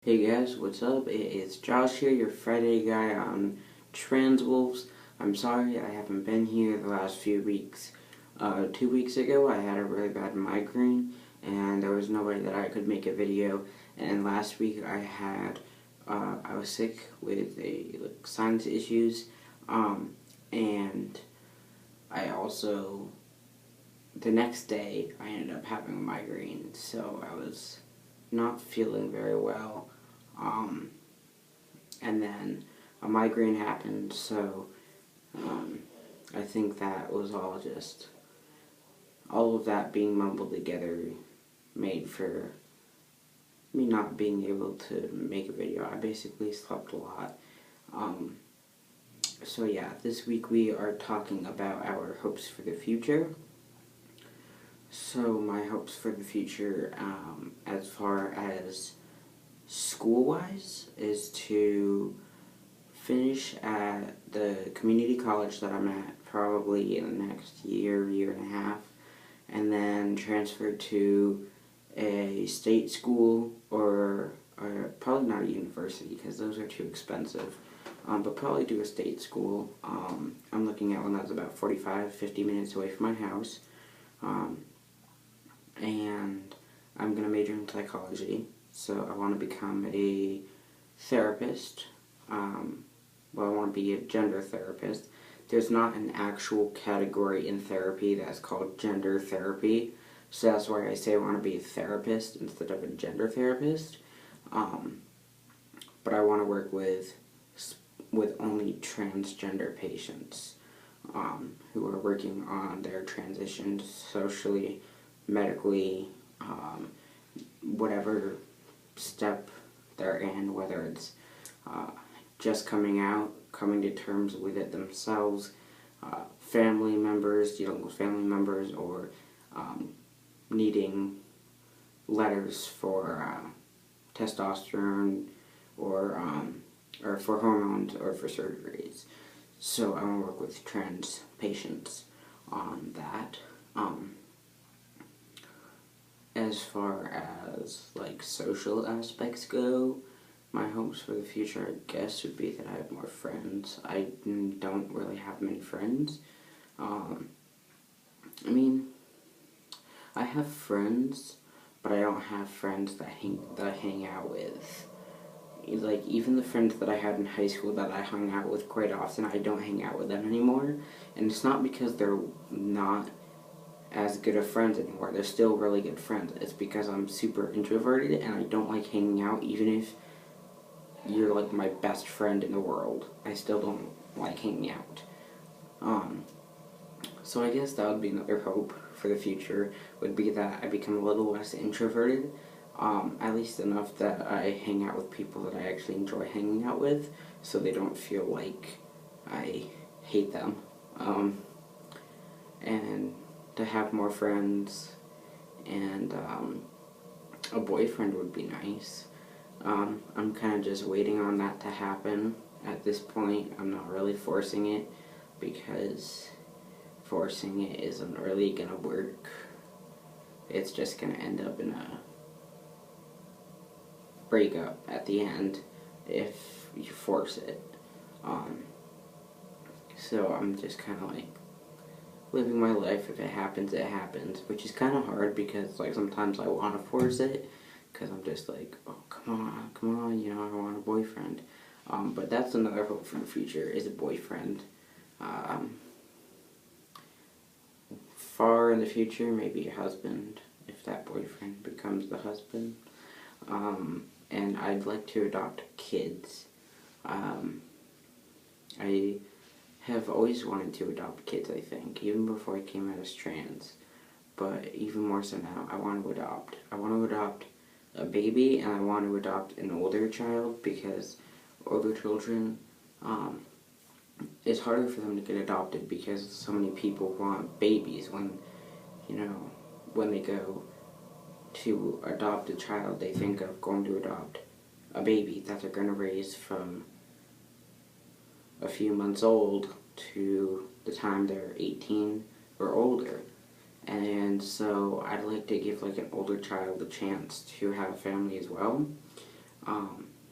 Hey guys, what's up? It's Josh here, your Friday guy on Trans Wolves. I'm sorry I haven't been here the last few weeks. 2 weeks ago I had a really bad migraine and there was no way that I could make a video. And last week I was sick with sinus issues. And I also, the next day I ended up having a migraine, so I was not feeling very well. And then a migraine happened, so I think that was all of that being mumbled together made for me not being able to make a video. I basically slept a lot. So yeah, this week we are talking about our hopes for the future. So my hopes for the future, as far as school-wise, is to finish at the community college that I'm at probably in the next year and a half, and then transfer to a state school or probably not a university because those are too expensive, but probably do a state school. I'm looking at one that's about 45-50 minutes away from my house, and I'm going to major in psychology. So I want to become a therapist. Well, I want to be a gender therapist. There's not an actual category in therapy that's called gender therapy. So that's why I say I want to be a therapist instead of a gender therapist. But I want to work with only transgender patients who are working on their transitions socially, medically, whatever step they're in, whether it's just coming out, coming to terms with it themselves, family members, dealing with family members, or needing letters for testosterone or for hormones or for surgeries. So I want to work with trans patients on that. As far as social aspects go, my hopes for the future, I guess, would be that I have more friends. I don't really have many friends. I mean, I have friends, but I don't have friends that I hang out with. Even the friends that I had in high school that I hung out with quite often, I don't hang out with them anymore. And it's not because they're not as good of friends anymore. They're still really good friends. It's because I'm super introverted and I don't like hanging out. Even if you're like my best friend in the world, I still don't like hanging out. So I guess that would be another hope for the future, would be that I become a little less introverted, at least enough that I hang out with people that I actually enjoy hanging out with, so they don't feel like I hate them. And to have more friends, and a boyfriend would be nice. I'm kind of just waiting on that to happen at this point. I'm not really forcing it, because forcing it isn't really gonna work. It's just gonna end up in a breakup at the end if you force it. So I'm just kind of living my life. If it happens, it happens, which is kind of hard because sometimes I want to force it because I'm just oh, come on, I want a boyfriend. But that's another hope for the future, is a boyfriend. Far in the future, maybe a husband, if that boyfriend becomes the husband. And I'd like to adopt kids. I have always wanted to adopt kids, I think, even before I came out as trans. But even more so now, I want to adopt. I want to adopt a baby, and I want to adopt an older child, because older children, it's harder for them to get adopted because so many people want babies. When they go to adopt a child, they think of going to adopt a baby that they're going to raise from a few months old to the time they're 18 or older. And so I'd like to give an older child the chance to have a family as well.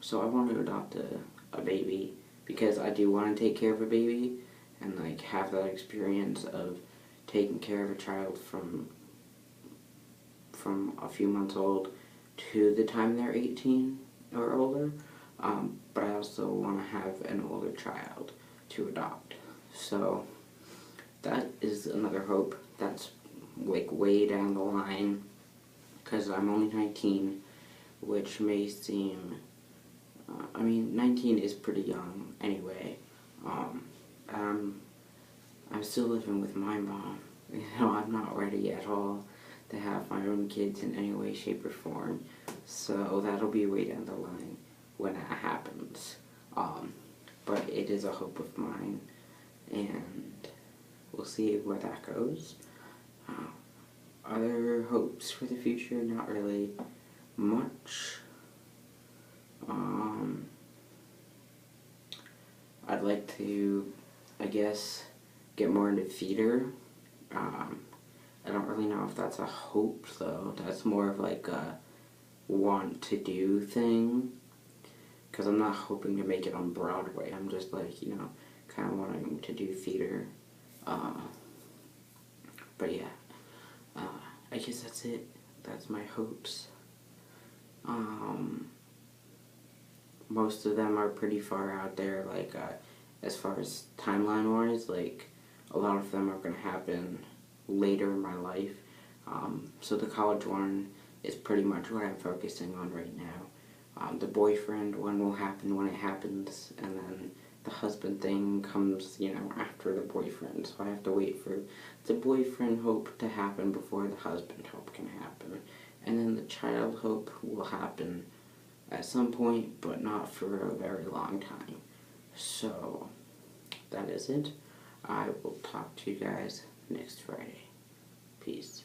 So I want to adopt a baby because I do want to take care of a baby and like have that experience of taking care of a child from a few months old to the time they're 18 or older. But I also want to have an older child to adopt. So that is another hope that's like way down the line because I'm only 19, which may seem, 19 is pretty young anyway. I'm still living with my mom. I'm not ready at all to have my own kids in any way, shape, or form. So that'll be way down the line when that happens. But it is a hope of mine, and we'll see where that goes. Other hopes for the future? Not really much. I'd like to, I guess, get more into theater. I don't really know if that's a hope, though. That's more of like a want to do thing. Because I'm not hoping to make it on Broadway. I'm just like, kind of wanting to do theater. But yeah, I guess that's it. That's my hopes. Most of them are pretty far out there, like, as far as timeline-wise, like, a lot of them are going to happen later in my life. So the college one is pretty much what I'm focusing on right now. The boyfriend one will happen when it happens, and then the husband thing comes, after the boyfriend. So I have to wait for the boyfriend hope to happen before the husband hope can happen. And then the child hope will happen at some point, but not for a very long time. So that is it. I will talk to you guys next Friday. Peace.